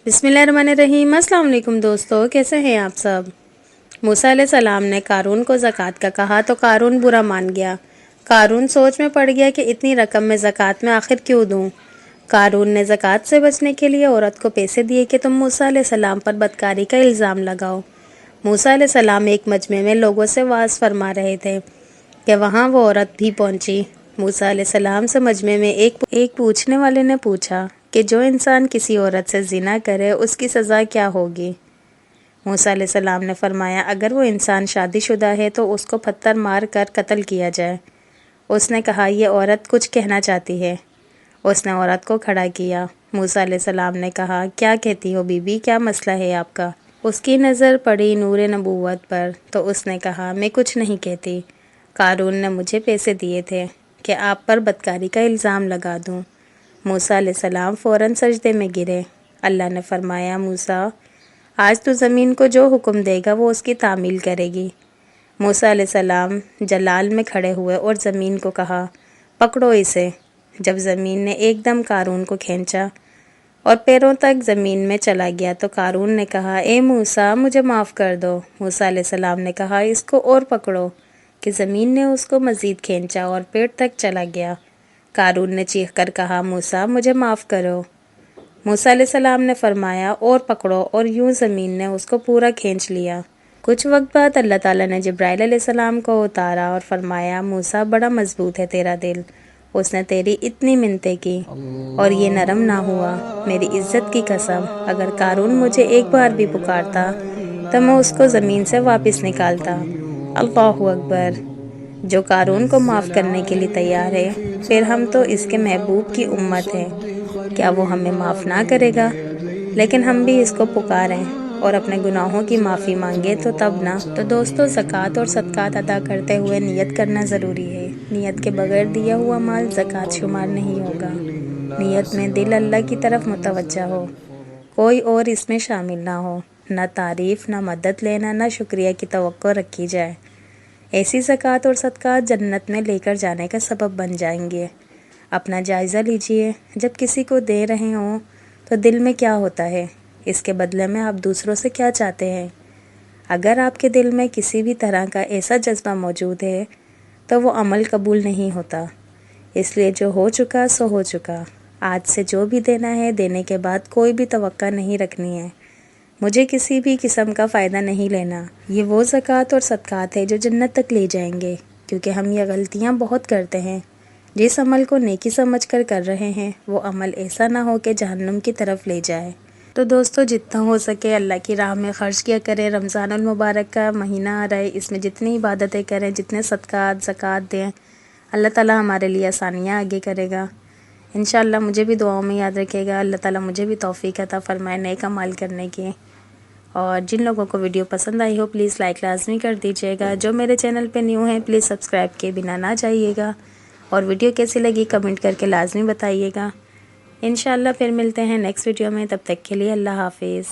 बिस्मिल्लाहिर्रहमानिर्रहीम। अस्सलाम वालेकुम दोस्तों, कैसे हैं आप सब। मूसा अलैहिस्सलाम ने कारून को ज़कात का कहा तो कारून बुरा मान गया। कारून सोच में पड़ गया कि इतनी रकम में ज़कात में आखिर क्यों दूं। कारून ने ज़कात से बचने के लिए औरत को पैसे दिए कि तुम मूसा अलैहिस्सलाम पर बदकारी का इल्ज़ाम लगाओ। मूसा अलैहिस्सलाम एक मजमे में लोगों से वाज़ फरमा रहे थे कि वहाँ वो औरत भी पहुँची। मूसा अलैहिस्सलाम से मजमे में एक पूछने वाले ने पूछा कि जो इंसान किसी औरत से ज़िना करे उसकी सज़ा क्या होगी। मूसा अलैहिस्सलाम ने फरमाया, अगर वो इंसान शादीशुदा है तो उसको पत्थर मार कर कत्ल किया जाए। उसने कहा, ये औरत कुछ कहना चाहती है। उसने औरत को खड़ा किया। मूसा अलैहिस्सलाम ने कहा, क्या कहती हो बीबी, क्या मसला है आपका। उसकी नज़र पड़ी नूरे नबूवत पर तो उसने कहा, मैं कुछ नहीं कहती। कारून ने मुझे पैसे दिए थे कि आप पर बदकारी का इल्ज़ाम लगा दूं। मूसा अलैहिस्सलाम फ़ौरन सजदे में गिरे। अल्लाह ने फरमाया, मूसा आज तू ज़मीन को जो हुक्म देगा वो उसकी तामील करेगी। मूसा अलैहिस्सलाम जलाल में खड़े हुए और ज़मीन को कहा, पकड़ो इसे। जब ज़मीन ने एकदम कारून को खींचा और पैरों तक ज़मीन में चला गया तो कारून ने कहा, ए मूसा मुझे माफ़ कर दो। मूसा अलैहिस्सलाम ने कहा, इसको और पकड़ो। कि ज़मीन ने उसको मज़ीद खींचा और पेट तक चला गया। कारून ने चीख कर कहा, मूसा मुझे माफ़ करो। मूसा अलैहिस्सलाम ने फरमाया, और पकड़ो, और यूं ज़मीन ने उसको पूरा खींच लिया। कुछ वक्त बाद अल्लाह ताला ने जिब्राइल अलैहिस्सलाम को उतारा और फरमाया, मूसा बड़ा मजबूत है तेरा दिल। उसने तेरी इतनी मिन्नतें की और ये नरम ना हुआ। मेरी इज्जत की कसम, अगर कारून मुझे एक बार भी पुकारता तो मैं उसको ज़मीन से वापस निकालता। अल्लाहु अकबर। जो कारून को माफ़ करने के लिए तैयार है, फिर हम तो इसके महबूब की उम्मत हैं, क्या वो हमें माफ़ ना करेगा। लेकिन हम भी इसको पुकारें और अपने गुनाहों की माफ़ी मांगे तो तब ना। तो दोस्तों, ज़कात और सदक़ात अदा करते हुए नियत करना ज़रूरी है। नियत के बगैर दिया हुआ माल ज़कात शुमार नहीं होगा। नियत में दिल अल्लाह की तरफ मुतवज्जा हो, कोई और इसमें शामिल ना हो। न तारीफ़, न मदद लेना, न शुक्रिया की तवक्को रखी जाए। ऐसी ज़कात और सदक़ात जन्नत में लेकर जाने का सबब बन जाएंगे। अपना जायज़ा लीजिए, जब किसी को दे रहे हों तो दिल में क्या होता है, इसके बदले में आप दूसरों से क्या चाहते हैं। अगर आपके दिल में किसी भी तरह का ऐसा जज्बा मौजूद है तो वो अमल कबूल नहीं होता। इसलिए जो हो चुका सो हो चुका। आज से जो भी देना है, देने के बाद कोई भी तवक्का नहीं रखनी है। मुझे किसी भी किस्म का फ़ायदा नहीं लेना। ये वो ज़कात और सदक़ात है जो जन्नत तक ले जाएंगे, क्योंकि हम ये गलतियाँ बहुत करते हैं। जिस अमल को नेकी समझकर कर रहे हैं वो अमल ऐसा ना हो कि जहन्नुम की तरफ ले जाए। तो दोस्तों, जितना हो सके अल्लाह की राह में ख़र्च किया करें। रमज़ानुल मुबारक का महीना आ रहा है, इसमें जितनी इबादतें करें, जितने सदक़ात ज़कात दें, अल्लाह ताला हमारे लिए आसानियाँ आगे करेगा। इंशाअल्लाह मुझे भी दुआओं में याद रखेगा। अल्लाह ताला मुझे भी तौफ़ीक़ अता फ़रमाए नेक अमाल करने की। और जिन लोगों को वीडियो पसंद आई हो प्लीज़ लाइक लाजमी कर दीजिएगा। जो मेरे चैनल पे न्यू हैं प्लीज़ सब्सक्राइब किए बिना ना जाइएगा। और वीडियो कैसी लगी कमेंट करके लाजमी बताइएगा। इंशाअल्लाह फिर मिलते हैं नेक्स्ट वीडियो में, तब तक के लिए अल्लाह हाफिज़।